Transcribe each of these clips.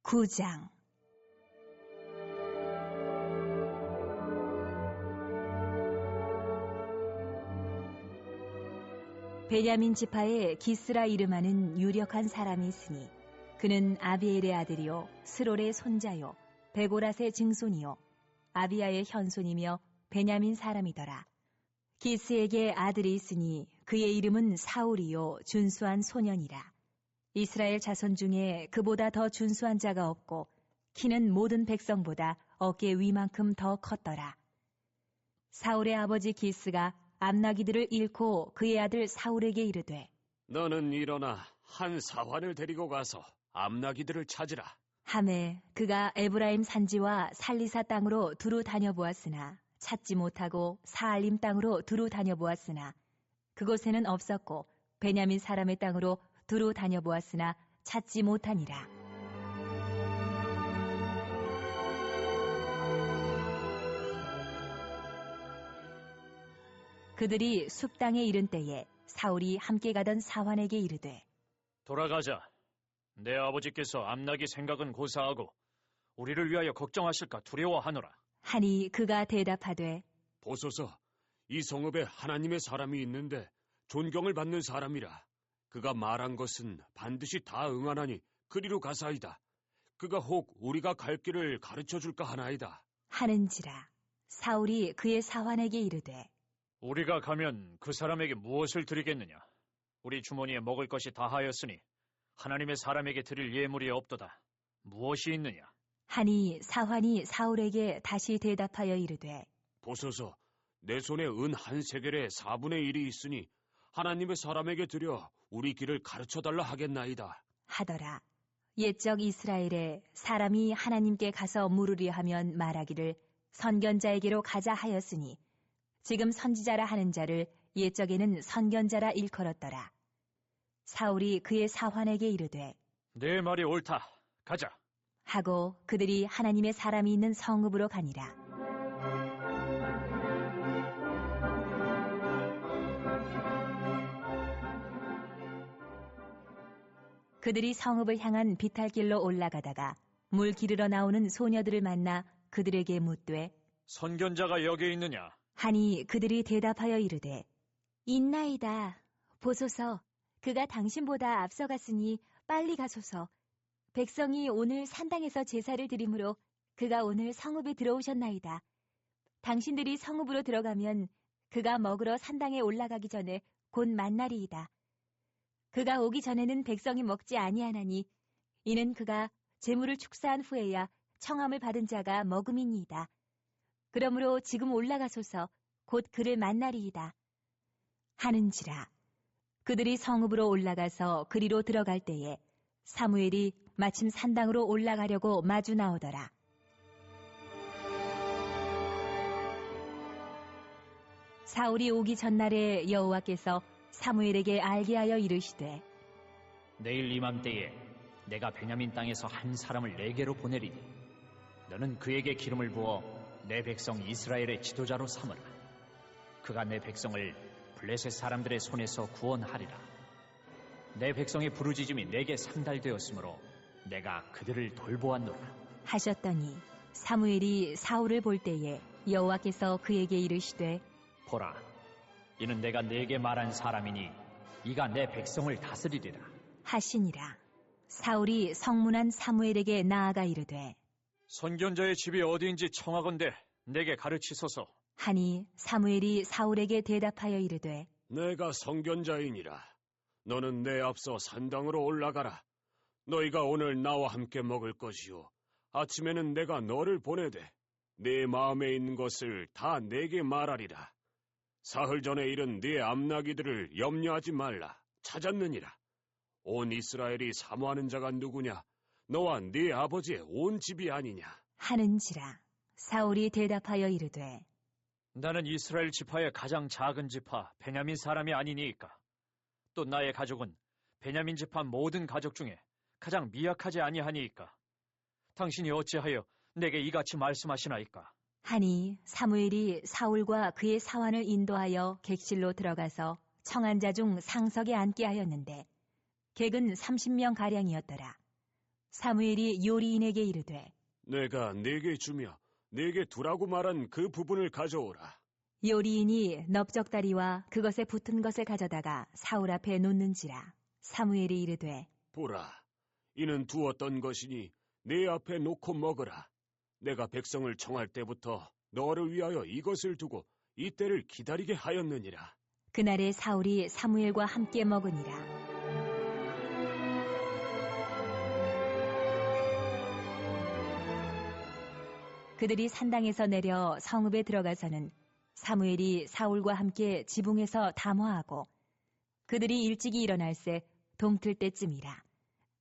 9장. 베냐민 지파에 기스라 이름하는 유력한 사람이 있으니 그는 아비엘의 아들이요 스롤의 손자요 베고랏의 증손이요 아비야의 현손이며 베냐민 사람이더라. 기스에게 아들이 있으니 그의 이름은 사울이요 준수한 소년이라. 이스라엘 자손 중에 그보다 더 준수한 자가 없고 키는 모든 백성보다 어깨 위만큼 더 컸더라. 사울의 아버지 기스가 암나기들을 잃고 그의 아들 사울에게 이르되 너는 일어나 한 사환을 데리고 가서 암나기들을 찾으라. 하매 그가 에브라임 산지와 살리사 땅으로 두루 다녀보았으나 찾지 못하고 사알림 땅으로 두루 다녀보았으나 그곳에는 없었고 베냐민 사람의 땅으로 두루 다녀보았으나 찾지 못하니라. 그들이 숲 땅에 이른 때에 사울이 함께 가던 사환에게 이르되 돌아가자. 내 아버지께서 암나기 생각은 고사하고 우리를 위하여 걱정하실까 두려워하노라. 하니 그가 대답하되 보소서, 이 성읍에 하나님의 사람이 있는데 존경을 받는 사람이라. 그가 말한 것은 반드시 다 응하나니 그리로 가사이다. 그가 혹 우리가 갈 길을 가르쳐 줄까 하나이다. 하는지라. 사울이 그의 사환에게 이르되 우리가 가면 그 사람에게 무엇을 드리겠느냐? 우리 주머니에 먹을 것이 다하였으니 하나님의 사람에게 드릴 예물이 없도다. 무엇이 있느냐? 하니 사환이 사울에게 다시 대답하여 이르되 보소서, 내 손에 은 한 세겔의 4분의 1이 있으니 하나님의 사람에게 드려 우리 길을 가르쳐달라 하겠나이다. 하더라. 옛적 이스라엘에 사람이 하나님께 가서 물으려 하면 말하기를 선견자에게로 가자 하였으니 지금 선지자라 하는 자를 옛적에는 선견자라 일컬었더라. 사울이 그의 사환에게 이르되 내 말이 옳다. 가자. 하고 그들이 하나님의 사람이 있는 성읍으로 가니라. 그들이 성읍을 향한 비탈길로 올라가다가 물 기르러 나오는 소녀들을 만나 그들에게 묻되 선견자가 여기 있느냐? 하니 그들이 대답하여 이르되 있나이다. 보소서, 그가 당신보다 앞서갔으니 빨리 가소서. 백성이 오늘 산당에서 제사를 드리므로 그가 오늘 성읍에 들어오셨나이다. 당신들이 성읍으로 들어가면 그가 먹으러 산당에 올라가기 전에 곧 만날이이다. 그가 오기 전에는 백성이 먹지 아니하나니 이는 그가 제물을 축사한 후에야 청함을 받은 자가 먹음이니이다. 그러므로 지금 올라가소서 곧 그를 만나리이다. 하는지라. 그들이 성읍으로 올라가서 그리로 들어갈 때에 사무엘이 마침 산당으로 올라가려고 마주 나오더라. 사울이 오기 전날에 여호와께서 사무엘에게 알게 하여 이르시되 내일 이맘때에 내가 베냐민 땅에서 한 사람을 내게로 보내리니 너는 그에게 기름을 부어 내 백성 이스라엘의 지도자로 삼으라. 그가 내 백성을 블레셋 사람들의 손에서 구원하리라. 내 백성의 부르짖음이 내게 상달되었으므로 내가 그들을 돌보았노라. 하셨더니 사무엘이 사울을 볼 때에 여호와께서 그에게 이르시되 보라, 이는 내가 네게 말한 사람이니 이가 내 백성을 다스리리라. 하시니라. 사울이 성문한 사무엘에게 나아가 이르되 선견자의 집이 어디인지 청하건대 내게 가르치소서. 하니 사무엘이 사울에게 대답하여 이르되 내가 선견자이니라. 너는 내 앞서 산당으로 올라가라. 너희가 오늘 나와 함께 먹을 것이요 아침에는 내가 너를 보내되 네 마음에 있는 것을 다 내게 말하리라. 사흘 전에 이른 네 암나기들을 염려하지 말라. 찾았느니라. 온 이스라엘이 사모하는 자가 누구냐? 너와 네 아버지의 온 집이 아니냐? 하는지라. 사울이 대답하여 이르되 나는 이스라엘 지파의 가장 작은 지파 베냐민 사람이 아니니이까. 또 나의 가족은 베냐민 지파 모든 가족 중에 가장 미약하지 아니하니이까. 당신이 어찌하여 내게 이같이 말씀하시나이까? 하니 사무엘이 사울과 그의 사환을 인도하여 객실로 들어가서 청한 자 중 상석에 앉게 하였는데 객은 30명 가량이었더라. 사무엘이 요리인에게 이르되 내가 네게 주며 네게 두라고 말한 그 부분을 가져오라. 요리인이 넓적다리와 그것에 붙은 것을 가져다가 사울 앞에 놓는지라. 사무엘이 이르되 보라, 이는 두었던 것이니 네 앞에 놓고 먹으라. 내가 백성을 청할 때부터 너를 위하여 이것을 두고 이때를 기다리게 하였느니라. 그날에 사울이 사무엘과 함께 먹으니라. 그들이 산당에서 내려 성읍에 들어가서는 사무엘이 사울과 함께 지붕에서 담화하고 그들이 일찍이 일어날새 동틀 때쯤이라.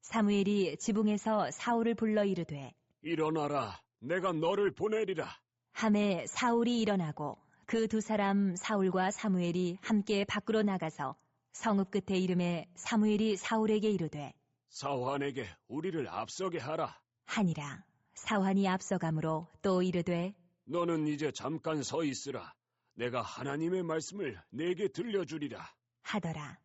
사무엘이 지붕에서 사울을 불러 이르되 일어나라, 내가 너를 보내리라. 함에 사울이 일어나고 그 두 사람 사울과 사무엘이 함께 밖으로 나가서 성읍 끝에 이름에 사무엘이 사울에게 이르되 사환에게 우리를 앞서게 하라. 하니라. 사환이 앞서가므로 또 이르되 너는 이제 잠깐 서 있으라. 내가 하나님의 말씀을 내게 들려주리라. 하더라.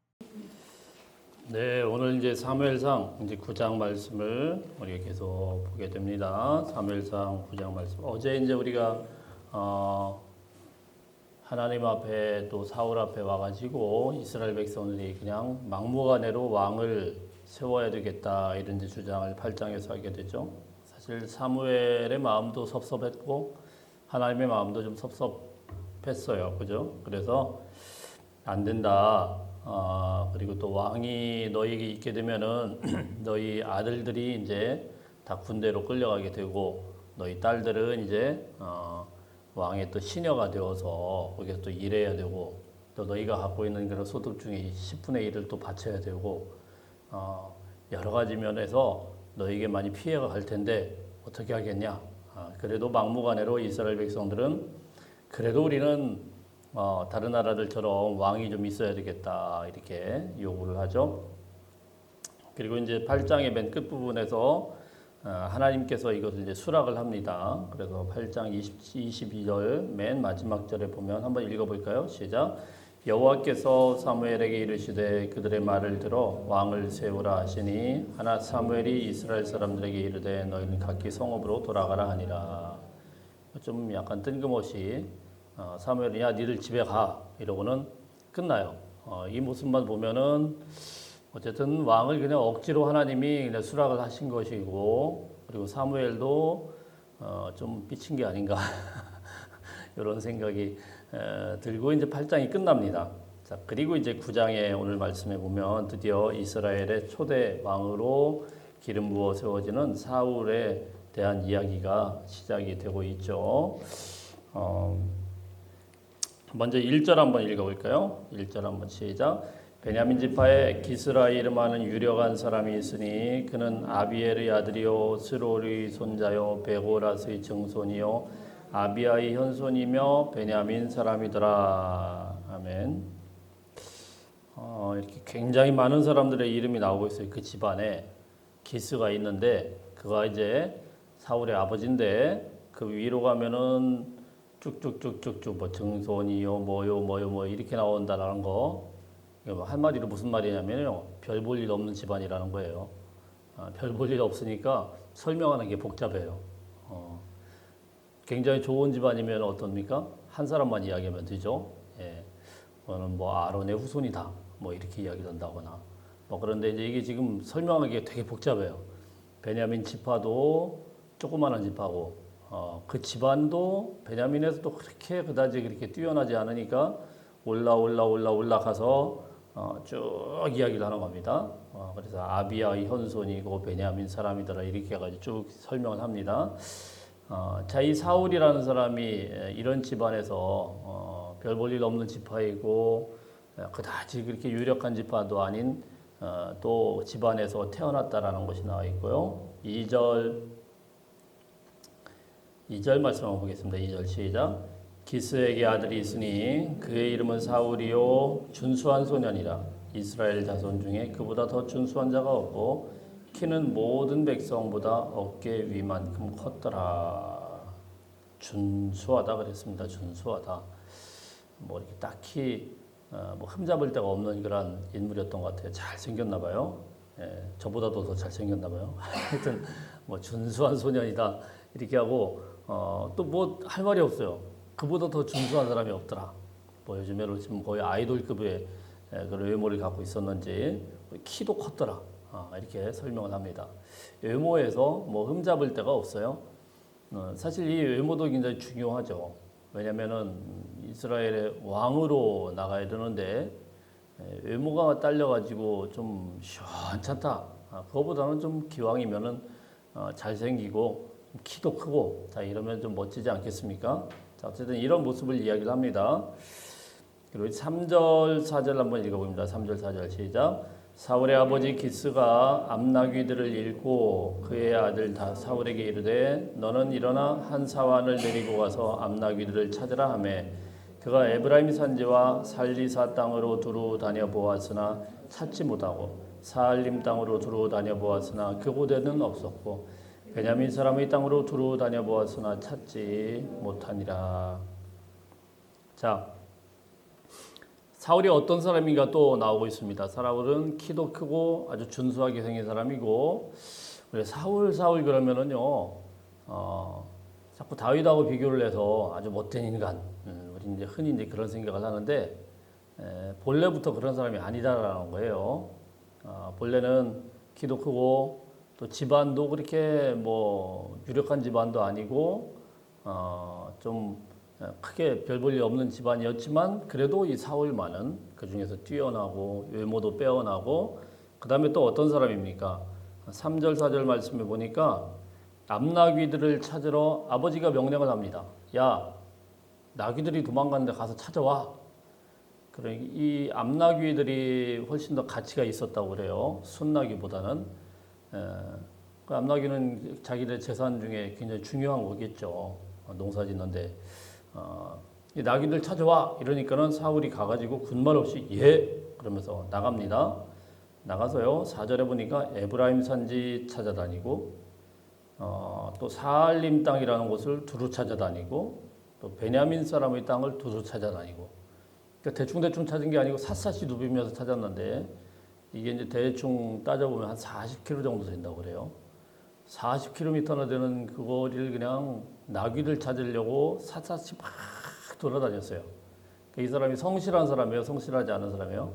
네, 오늘 이제 사무엘상 이제 9장 말씀을 우리가 계속 보게 됩니다. 사무엘상 9장 말씀. 어제 이제 우리가 하나님 앞에 또 사울 앞에 와가지고 이스라엘 백성들이 그냥 막무가내로 왕을 세워야 되겠다 이런 이제 주장을 8장에서 하게 되죠. 사실 사무엘의 마음도 섭섭했고 하나님의 마음도 좀 섭섭했어요, 그죠? 그래서 안 된다. 그리고 또 왕이 너희에게 있게 되면은 너희 아들들이 이제 다 군대로 끌려가게 되고 너희 딸들은 이제 왕의 또 시녀가 되어서 거기서 또 일해야 되고 또 너희가 갖고 있는 그런 소득 중에 10분의 1을 또 바쳐야 되고 여러 가지 면에서 너희에게 많이 피해가 갈 텐데 어떻게 하겠냐? 그래도 막무가내로 이스라엘 백성들은 그래도 우리는 다른 나라들처럼 왕이 좀 있어야 되겠다 이렇게 요구를 하죠. 그리고 이제 8장의 맨 끝부분에서 하나님께서 이것을 이제 수락을 합니다. 그래서 8장 22절 맨 마지막 절에 보면 한번 읽어볼까요? 시작. 여호와께서 사무엘에게 이르시되 그들의 말을 들어 왕을 세우라 하시니 하나 사무엘이 이스라엘 사람들에게 이르되 너희는 각기 성읍으로 돌아가라 하니라. 좀 약간 뜬금없이 사무엘이 야 니들 집에 가 이러고는 끝나요. 이 모습만 보면은 어쨌든 왕을 그냥 억지로 하나님이 그냥 수락을 하신 것이고 그리고 사무엘도 좀 삐친 게 아닌가 이런 생각이 들고 이제 8장이 끝납니다. 자, 그리고 이제 9장에 오늘 말씀해 보면 드디어 이스라엘의 초대 왕으로 기름 부어 세워지는 사울에 대한 이야기가 시작이 되고 있죠. 먼저 1절 한번 읽어볼까요? 1절 한번 시작. 베냐민 지파에 기스라 이름하는 유력한 사람이 있으니 그는 아비엘의 아들이요 스롤의 손자요 베고라스의 증손이요 아비아의 현손이며 베냐민 사람이더라. 아멘. 이렇게 굉장히 많은 사람들의 이름이 나오고 있어요. 그 집안에 기스가 있는데 그가 이제 사울의 아버지인데 그 위로 가면은 쭉쭉쭉쭉쭉 뭐 증손이요 뭐요 이렇게 나온다라는 거. 한마디로 무슨 말이냐면요. 별 볼 일 없는 집안이라는 거예요. 별 볼 일 없으니까 설명하는 게 복잡해요. 굉장히 좋은 집안이면 어떻습니까? 한 사람만 이야기하면 되죠. 예. 그거는 뭐 아론의 후손이다. 뭐 이렇게 이야기를 한다거나. 뭐 그런데 이제 이게 지금 설명하기가 되게 복잡해요. 베냐민 지파도 조그마한 지파고, 그 집안도 베냐민에서도 그렇게 그다지 그렇게 뛰어나지 않으니까 올라가서 쭉 이야기를 하는 겁니다. 그래서 아비아의 현손이고 베냐민 사람이더라 이렇게 해가지고 쭉 설명을 합니다. 자, 이 사울이라는 사람이 이런 집안에서 별 볼 일 없는 지파이고 그다지 그렇게 유력한 지파도 아닌 또 집안에서 태어났다라는 것이 나와 있고요. 2절 말씀 한번 보겠습니다. 2절 시작. 기스에게 아들이 있으니 그의 이름은 사울이요 준수한 소년이라. 이스라엘 자손 중에 그보다 더 준수한 자가 없고 키는 모든 백성보다 어깨 위만큼 컸더라. 준수하다 그랬습니다. 준수하다. 뭐 이렇게 딱히 뭐 흠잡을 데가 없는 그런 인물이었던 것 같아요. 잘 생겼나 봐요. 저보다도 더 잘생겼나 봐요. 하여튼 뭐 준수한 소년이다 이렇게 하고 또 뭐 할 말이 없어요. 그보다 더 준수한 사람이 없더라. 뭐 요즘에는 지금 거의 아이돌급의 그런 외모를 갖고 있었는지 키도 컸더라. 이렇게 설명을 합니다. 외모에서 뭐 흠잡을 데가 없어요. 사실 이 외모도 굉장히 중요하죠. 왜냐하면은 이스라엘의 왕으로 나가야 되는데 외모가 딸려가지고 좀 시원찮다. 그거보다는 좀 기왕이면은 잘생기고 키도 크고 자 이러면 좀 멋지지 않겠습니까? 자 어쨌든 이런 모습을 이야기를 합니다. 그리고 3절 4절 한번 읽어봅니다. 3절 4절 시작. 사울의 아버지 기스가 암나귀들을 잃고 그의 아들 다 사울에게 이르되 너는 일어나 한 사환을 데리고 가서 암나귀들을 찾으라 하매 그가 에브라임 산지와 살리사 땅으로 두루 다녀 보았으나 찾지 못하고 사알림 땅으로 두루 다녀 보았으나 그곳에는 없었고 베냐민 사람의 땅으로 두루 다녀 보았으나 찾지 못하니라. 자, 사울이 어떤 사람인가 또 나오고 있습니다. 사울은 키도 크고 아주 준수하게 생긴 사람이고 우리 사울 그러면은요 자꾸 다윗하고 비교를 해서 아주 못된 인간 우리 이제 흔히 이제 그런 생각을 하는데 본래부터 그런 사람이 아니다라는 거예요. 본래는 키도 크고 또 집안도 그렇게 뭐 유력한 집안도 아니고 좀 크게 별 볼 일 없는 집안이었지만 그래도 이 사울만은 그 중에서 뛰어나고 외모도 빼어나고 그 다음에 또 어떤 사람입니까? 3절 4절 말씀에 보니까 암나귀들을 찾으러 아버지가 명령을 합니다. 야 나귀들이 도망갔는데 가서 찾아와. 그러니까 이 암나귀들이 훨씬 더 가치가 있었다고 그래요. 순나귀보다는. 그 암나귀는 자기들 재산 중에 굉장히 중요한 거겠죠. 농사 짓는데. 이 나귀들 찾아와 이러니까는 사울이 가가지고 군말 없이 예 그러면서 나갑니다. 나가서요 4절에 보니까 에브라임 산지 찾아다니고 또 사알림 땅이라는 곳을 두루 찾아다니고 또 베냐민 사람의 땅을 두루 찾아다니고 그러니까 대충 찾은 게 아니고 샅샅이 누비면서 찾았는데 이게 이제 대충 따져보면 한 40km 정도 된다고 그래요. 40km나 되는 그 거리를 그냥 나귀를 찾으려고 샅샅이 막 돌아다녔어요. 이 사람이 성실한 사람이에요? 성실하지 않은 사람이에요?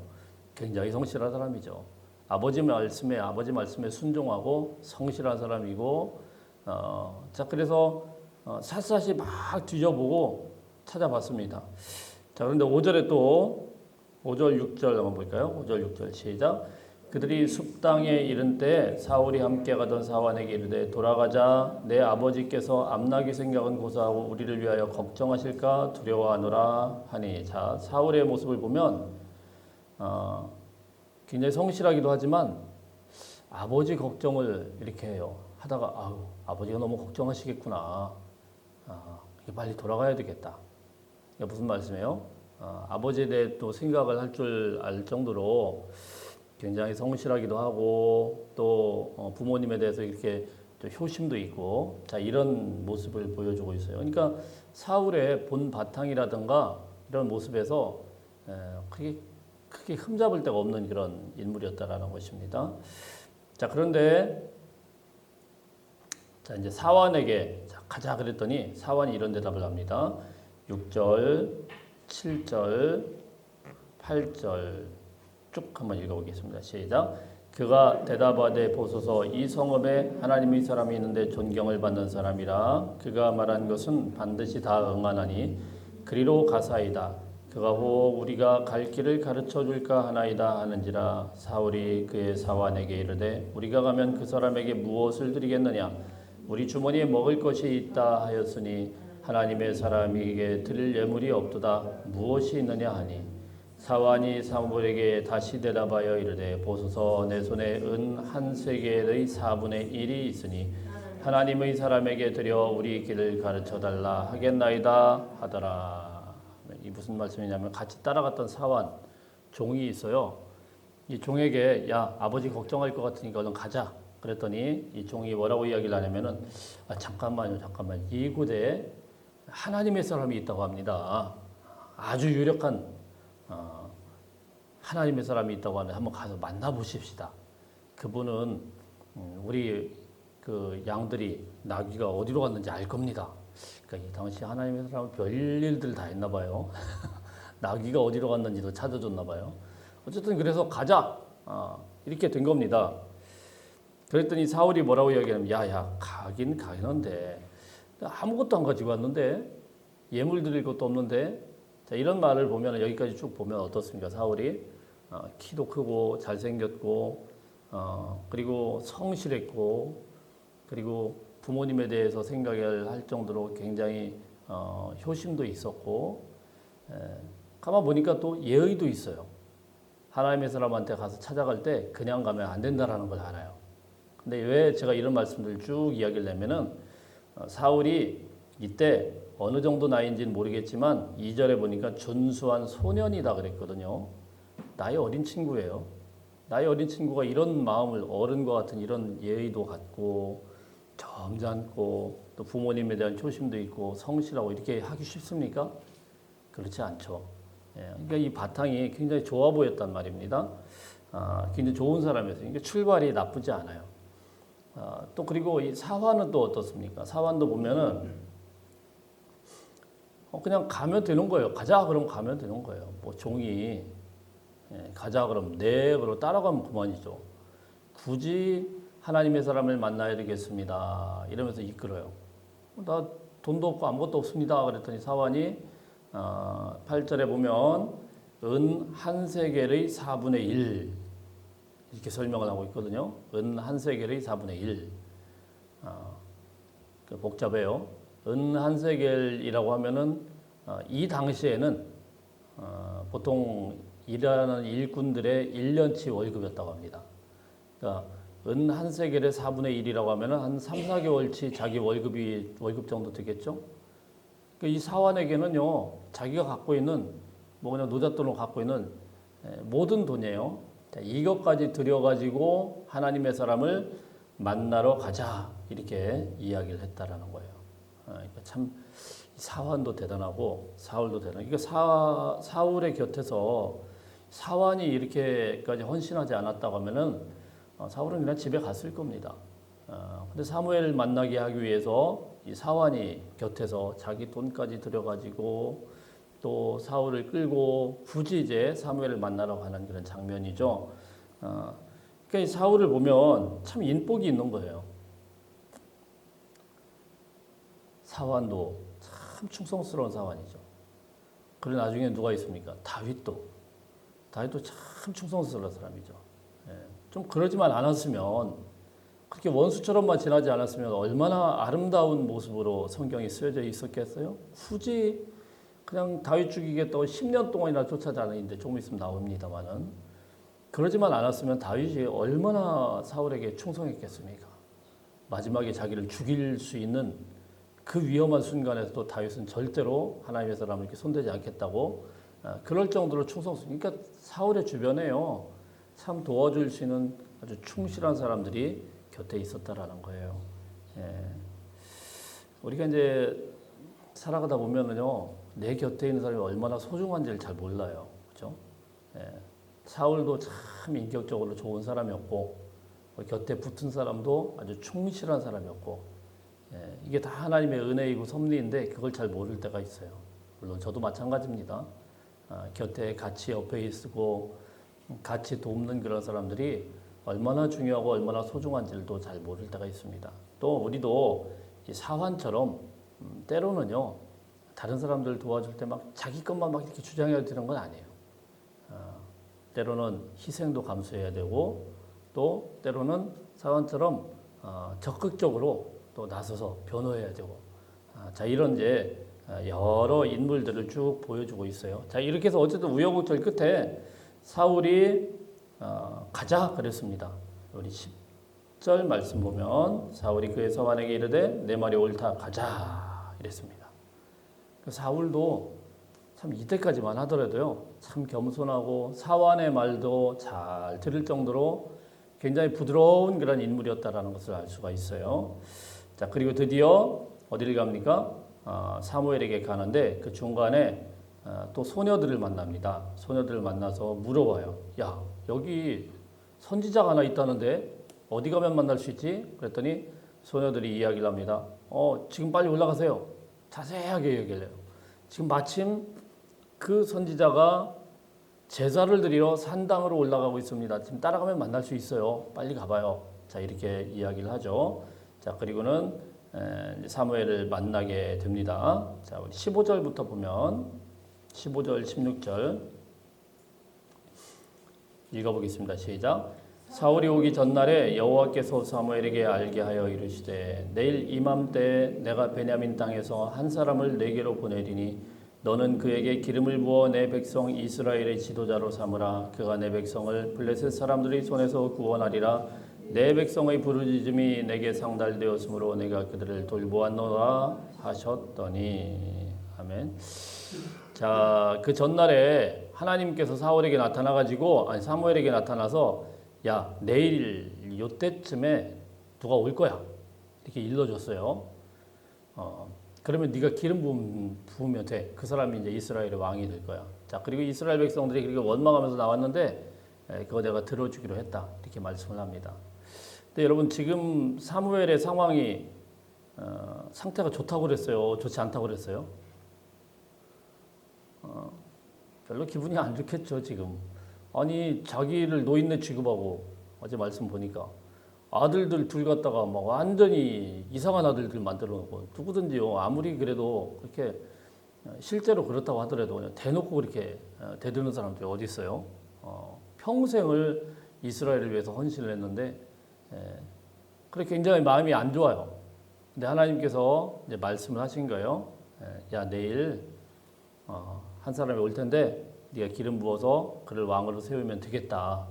굉장히 성실한 사람이죠. 아버지 말씀에 순종하고 성실한 사람이고, 자, 그래서 샅샅이 막 뒤져보고 찾아봤습니다. 자, 그런데 5절에 또 5절 6절 한번 볼까요? 5절 6절 시작. 그들이 숲땅에 이른 때 사울이 함께 가던 사환에게 이르되 돌아가자 내 아버지께서 암나귀 생각은 고사하고 우리를 위하여 걱정하실까 두려워하노라 하니. 자, 사울의 모습을 보면 굉장히 성실하기도 하지만 아버지 걱정을 이렇게 해요. 하다가 아버지가 너무 걱정하시겠구나. 빨리 돌아가야 되겠다. 이게 무슨 말씀이에요? 아버지에 대해 또 생각을 할 줄 알 정도로 굉장히 성실하기도 하고 또 부모님에 대해서 이렇게 또 효심도 있고 자 이런 모습을 보여주고 있어요. 그러니까 사울의 본 바탕이라든가 이런 모습에서 크게 흠잡을 데가 없는 그런 인물이었다라는 것입니다. 자 그런데 자 이제 사환에게 가자 그랬더니 사환이 이런 대답을 합니다. 6절, 7절, 8절 쭉 한번 읽어보겠습니다. 시작. 그가 대답하되 보소서 이 성읍에 하나님의 사람이 있는데 존경을 받는 사람이라 그가 말한 것은 반드시 다 응하나니 그리로 가사이다. 그가 혹 우리가 갈 길을 가르쳐 줄까 하나이다 하는지라. 사울이 그의 사환에게 이르되 우리가 가면 그 사람에게 무엇을 드리겠느냐 우리 주머니에 먹을 것이 있다 하였으니 하나님의 사람에게 드릴 예물이 없도다. 무엇이 있느냐 하니 사환이 사무엘에게 다시 대답하여 이르되 보소서 내 손에 은 한 세겔의 4분의 1이 있으니 하나님의 사람에게 드려 우리 길을 가르쳐달라 하겠나이다 하더라. 이 무슨 말씀이냐면 같이 따라갔던 사환 종이 있어요. 이 종에게 야 아버지 걱정할 것 같으니까 얼른 가자 그랬더니 이 종이 뭐라고 이야기를 하냐면은 잠깐만요 이곳에 하나님의 사람이 있다고 합니다. 아주 유력한 하나님의 사람이 있다고 하는데 한번 가서 만나보십시다. 그분은 우리 그 양들이 나귀가 어디로 갔는지 알 겁니다. 그러니까 이 당시 하나님의 사람은 별일들 다 했나 봐요. 나귀가 어디로 갔는지도 찾아줬나 봐요. 어쨌든 그래서 가자 이렇게 된 겁니다. 그랬더니 사울이 뭐라고 이야기하냐면 야야 가긴 가는데 아무것도 안 가지고 왔는데 예물 드릴 것도 없는데 자, 이런 말을 보면 여기까지 쭉 보면 어떻습니까? 사울이 키도 크고 잘생겼고 그리고 성실했고 그리고 부모님에 대해서 생각을 할 정도로 굉장히 효심도 있었고 가만 보니까 또 예의도 있어요. 하나님의 사람한테 가서 찾아갈 때 그냥 가면 안 된다라는 걸 알아요. 근데 왜 제가 이런 말씀들을 쭉 이야기를 내면은 사울이 이때 어느 정도 나이인지는 모르겠지만 2절에 보니까 준수한 소년이다 그랬거든요. 나이 어린 친구예요. 나이 어린 친구가 이런 마음을 어른과 같은 이런 예의도 갖고 점잖고 또 부모님에 대한 초심도 있고 성실하고 이렇게 하기 쉽습니까? 그렇지 않죠. 그러니까 이 바탕이 굉장히 좋아 보였단 말입니다. 굉장히 좋은 사람이었어요. 그러니까 출발이 나쁘지 않아요. 또 그리고 이 사환은 또 어떻습니까? 사환도 보면은 그냥 가면 되는 거예요. 가자 그러면 가면 되는 거예요. 뭐 종이 가자 그러면 네 그러고 따라가면 그만이죠. 굳이 하나님의 사람을 만나야 되겠습니다. 이러면서 이끌어요. 나 돈도 없고 아무것도 없습니다. 그랬더니 사환이 8절에 보면 은 한 세겔의 4분의 1 이렇게 설명을 하고 있거든요. 은 한 세겔의 4분의 1 복잡해요. 은 한 세겔이라고 하면은 이 당시에는 보통 일하는 일꾼들의 1년치 월급이었다고 합니다. 그러니까 은 한 세겔의 4분의 1이라고 하면은 한 3, 4개월치 자기 월급 정도 되겠죠. 그러니까 이 사환에게는요 자기가 갖고 있는 뭐 그냥 노잣돈으로 갖고 있는 모든 돈이에요. 자, 이것까지 들여가지고 하나님의 사람을 만나러 가자 이렇게 이야기를 했다라는 거예요. 그러니까 참 사환도 대단하고 사울도 대단하고 그러니까 사울의 곁에서 사환이 이렇게까지 헌신하지 않았다고 하면은 사울은 그냥 집에 갔을 겁니다. 근데 사무엘을 만나게 하기 위해서 이 사환이 곁에서 자기 돈까지 들여가지고 또 사울을 끌고 굳이 이제 사무엘을 만나러 가는 그런 장면이죠. 그러니까 이 사울을 보면 참 인복이 있는 거예요. 사환도 참 충성스러운 사환이죠. 그리고 나중에 누가 있습니까? 다윗도 참 충성스러운 사람이죠. 좀 그러지만 않았으면 그렇게 원수처럼만 지나지 않았으면 얼마나 아름다운 모습으로 성경이 쓰여져 있었겠어요? 굳이 그냥 다윗 죽이겠다고 10년 동안이나 쫓아다니는데 조금 있으면 나옵니다만은 그러지만 않았으면 다윗이 얼마나 사울에게 충성했겠습니까? 마지막에 자기를 죽일 수 있는 그 위험한 순간에서도 다윗은 절대로 하나님의 사람을 이렇게 손대지 않겠다고 그럴 정도로 충성스러워. 그러니까 사울의 주변에요 참 도와줄 수 있는 아주 충실한 사람들이 곁에 있었다라는 거예요. 우리가 이제 살아가다 보면은요 내 곁에 있는 사람이 얼마나 소중한지를 잘 몰라요, 그렇죠? 사울도 참 인격적으로 좋은 사람이었고 곁에 붙은 사람도 아주 충실한 사람이었고 이게 다 하나님의 은혜이고 섭리인데 그걸 잘 모를 때가 있어요. 물론 저도 마찬가지입니다. 곁에 같이 옆에 있고 같이 돕는 그런 사람들이 얼마나 중요하고 얼마나 소중한지도 잘 모를 때가 있습니다. 또 우리도 사환처럼 때로는요 다른 사람들 도와줄 때 막 자기 것만 막 이렇게 주장해야 되는 건 아니에요. 때로는 희생도 감수해야 되고 또 때로는 사환처럼 적극적으로 또 나서서 변호해야 되고 자 이런 이제 여러 인물들을 쭉 보여주고 있어요. 자 이렇게 해서 어쨌든 우여곡절 끝에 사울이 가자 그랬습니다. 우리 10절 말씀 보면 사울이 그의 서반에게 이르되 내 말이 옳다 가자 이랬습니다. 사울도 참 이때까지만 하더라도요 참 겸손하고 사환의 말도 잘 들을 정도로 굉장히 부드러운 그런 인물이었다라는 것을 알 수가 있어요. 자 그리고 드디어 어디를 갑니까? 사무엘에게 가는데 그 중간에 또 소녀들을 만납니다. 소녀들을 만나서 물어봐요. 야 여기 선지자가 하나 있다는데 어디 가면 만날 수 있지? 그랬더니 소녀들이 이야기를 합니다. 지금 빨리 올라가세요. 자세하게 얘기를 해요. 지금 마침 그 선지자가 제사를 드리러 산당으로 올라가고 있습니다. 지금 따라가면 만날 수 있어요. 빨리 가봐요. 자, 이렇게 이야기를 하죠. 자, 그리고는 사무엘을 만나게 됩니다. 자, 우리 15절부터 보면 15절, 16절 읽어보겠습니다. 시작. 사울이 오기 전날에 여호와께서 사무엘에게 알게 하여 이르시되 내일 이맘때에 내가 베냐민 땅에서 한 사람을 내게로 보내리니 너는 그에게 기름을 부어 내 백성 이스라엘의 지도자로 삼으라. 그가 내 백성을 블레셋 사람들의 손에서 구원하리라. 내 백성의 부르짖음이 내게 상달되었으므로 내가 그들을 돌보았노라 하셨더니. 아멘. 자, 그 전날에 하나님께서 사울에게 사무엘에게 나타나서 야, 내일 요때쯤에 누가 올 거야. 이렇게 일러줬어요. 그러면 네가 기름 부으면 돼. 그 사람이 이제 이스라엘의 왕이 될 거야. 자, 그리고 이스라엘 백성들이 그렇게 원망하면서 나왔는데 그거 내가 들어주기로 했다. 이렇게 말씀을 합니다. 근데 여러분 지금 사무엘의 상황이 상태가 좋다고 그랬어요? 좋지 않다고 그랬어요? 별로 기분이 안 좋겠죠, 지금. 아니, 자기를 노인네 취급하고, 어제 말씀 보니까, 아들들 둘 갖다가 막 완전히 이상한 아들들 만들어 놓고, 누구든지요, 아무리 그래도 그렇게, 실제로 그렇다고 하더라도 그냥 대놓고 그렇게 대드는 사람들이 어디 있어요? 평생을 이스라엘을 위해서 헌신을 했는데, 그렇게 굉장히 마음이 안 좋아요. 근데 하나님께서 이제 말씀을 하신 거예요. 야, 내일, 한 사람이 올 텐데 네가 기름 부어서 그를 왕으로 세우면 되겠다.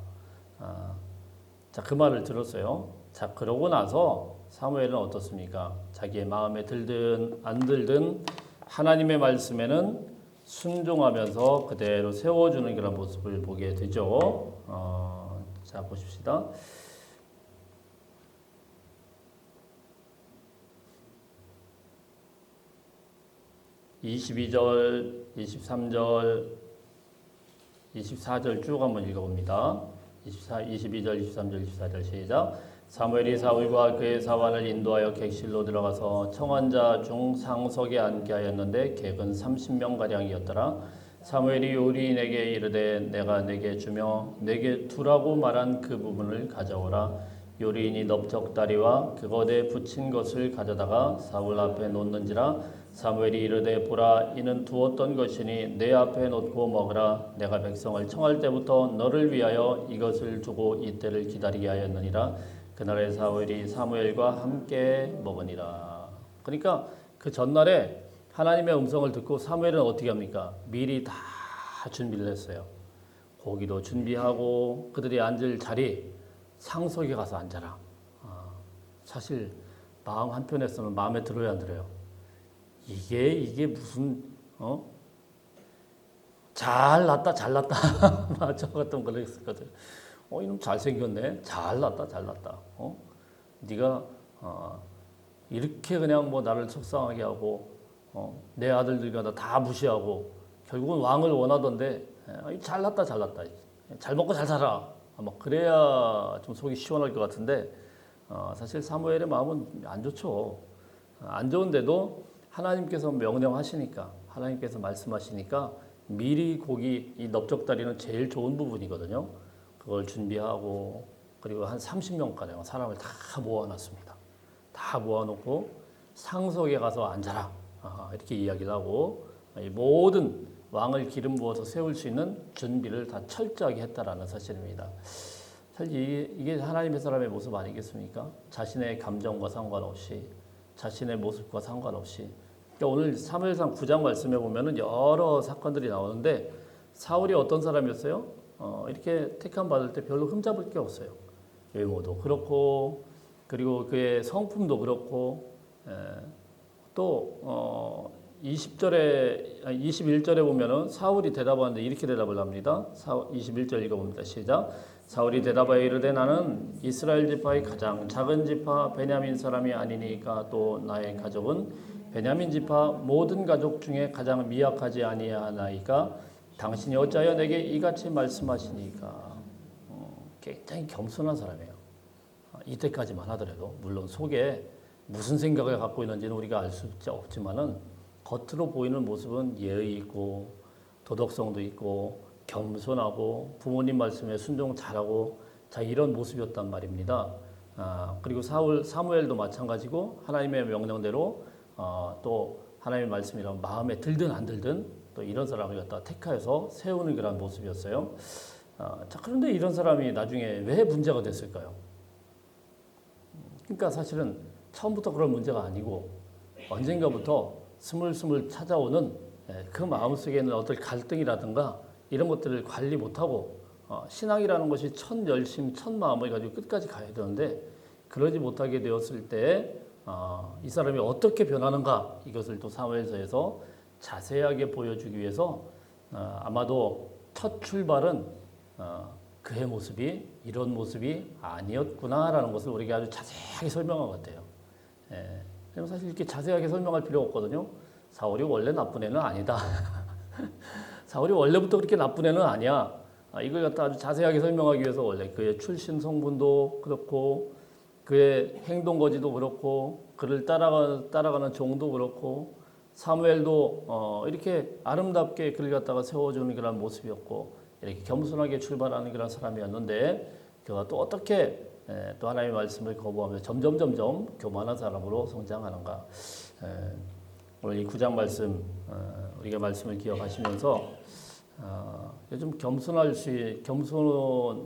자, 그 말을 들었어요. 자, 그러고 나서 사무엘은 어떻습니까? 자기의 마음에 들든 안 들든 하나님의 말씀에는 순종하면서 그대로 세워주는 그런 모습을 보게 되죠. 자, 보십시다. 22절, 23절, 24절 쭉 한번 읽어봅니다. 22절, 23절, 24절 시작. 사무엘이 사울과 그의 사환을 인도하여 객실로 들어가서 청한 중 상석에 앉게 하였는데 객은 30명가량이었더라. 사무엘이 요리인에게 이르되 내가 내게 주며 내게 두라고 말한 그 부분을 가져오라. 요리인이 넓적다리와 그 겉에 붙인 것을 가져다가 사울 앞에 놓는지라. 사무엘이 이르되 보라 이는 두었던 것이니 내 앞에 놓고 먹으라. 내가 백성을 청할 때부터 너를 위하여 이것을 두고 이때를 기다리게 하였느니라. 그날에 사울이 사무엘과 함께 먹으니라. 그러니까 그 전날에 하나님의 음성을 듣고 사무엘은 어떻게 합니까? 미리 다 준비를 했어요. 고기도 준비하고 그들이 앉을 자리 상석에 가서 앉아라. 사실 마음 한편에서는 마음에 들어야 안 들어요. 이게 무슨 잘났다 저 같은 걸 했었거든. 이놈 잘생겼네. 잘났다. 네가 이렇게 그냥 뭐 나를 속상하게 하고 내 아들들이가 다 무시하고 결국은 왕을 원하던데 잘났다. 잘 먹고 잘 살아. 아마 그래야 좀 속이 시원할 것 같은데 사실 사무엘의 마음은 안 좋죠. 안 좋은데도 하나님께서 명령하시니까 하나님께서 말씀하시니까 미리 고기 이 넓적다리는 제일 좋은 부분이거든요. 그걸 준비하고 그리고 한 30명가량 사람을 다 모아놨습니다. 다 모아놓고 상석에 가서 앉아라. 이렇게 이야기를 하고 모든 왕을 기름 부어서 세울 수 있는 준비를 다 철저하게 했다라는 사실입니다. 사실 이게 하나님의 사람의 모습 아니겠습니까? 자신의 감정과 상관없이 자신의 모습과 상관없이 그러니까 오늘 사무엘상 9장 말씀에 보면은 여러 사건들이 나오는데 사울이 어떤 사람이었어요? 이렇게 택함 받을 때 별로 흠잡을 게 없어요. 외모도 그렇고 그리고 그의 성품도 그렇고 또 21절에 보면은 사울이 대답하는데 이렇게 대답을 합니다. 21절 읽어봅니다. 시작. 사울이 대답하여 이르되 나는 이스라엘 지파의 가장 작은 지파 베냐민 사람이 아니니까 또 나의 가족은 베냐민 지파 모든 가족 중에 가장 미약하지 아니하나이까 당신이 어찌하여 내게 이같이 말씀하시니까 굉장히 겸손한 사람이에요. 이때까지만 하더라도 물론 속에 무슨 생각을 갖고 있는지는 우리가 알 수 없지만은 겉으로 보이는 모습은 예의 있고 도덕성도 있고 겸손하고 부모님 말씀에 순종 잘하고 자 이런 모습이었단 말입니다. 그리고 사무엘도 마찬가지고 하나님의 명령대로 또 하나님의 말씀이라면 마음에 들든 안 들든 또 이런 사람을 갖다 택하여서 세우는 그런 모습이었어요. 자 그런데 이런 사람이 나중에 왜 문제가 됐을까요? 그러니까 사실은 처음부터 그런 문제가 아니고 언젠가부터 스물스물 찾아오는 그 마음속에 있는 어떤 갈등이라든가 이런 것들을 관리 못하고 신앙이라는 것이 첫 열심, 첫 마음을 가지고 끝까지 가야 되는데 그러지 못하게 되었을 때 이 사람이 어떻게 변하는가 이것을 또 사무엘서에서 자세하게 보여주기 위해서 아마도 첫 출발은 그의 모습이 이런 모습이 아니었구나라는 것을 우리에게 아주 자세하게 설명한 것 같아요. 그럼 사실 이렇게 자세하게 설명할 필요 없거든요. 사울이 원래 나쁜 애는 아니다. 사울이 원래부터 그렇게 나쁜 애는 아니야. 이걸 갖다 아주 자세하게 설명하기 위해서 원래 그의 출신 성분도 그렇고 그의 행동 거지도 그렇고 그를 따라가는 종도 그렇고 사무엘도 이렇게 아름답게 그를 갖다가 세워주는 그런 모습이었고 이렇게 겸손하게 출발하는 그런 사람이었는데 그가 또 어떻게 또 하나님의 말씀을 거부하면서 점점 교만한 사람으로 성장하는가. 오늘 이 9장 말씀 우리가 말씀을 기억하시면서 요즘 겸손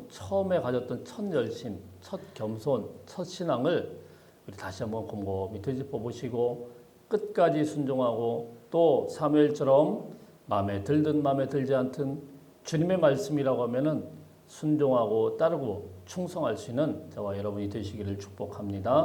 처음에 가졌던 첫 열심, 첫 겸손, 첫 신앙을 우리 다시 한번 곰곰이 되짚어 보시고 끝까지 순종하고 또 사무엘처럼 마음에 들든 마음에 들지 않든 주님의 말씀이라고 하면은 순종하고 따르고 충성할 수 있는 저와 여러분이 되시기를 축복합니다.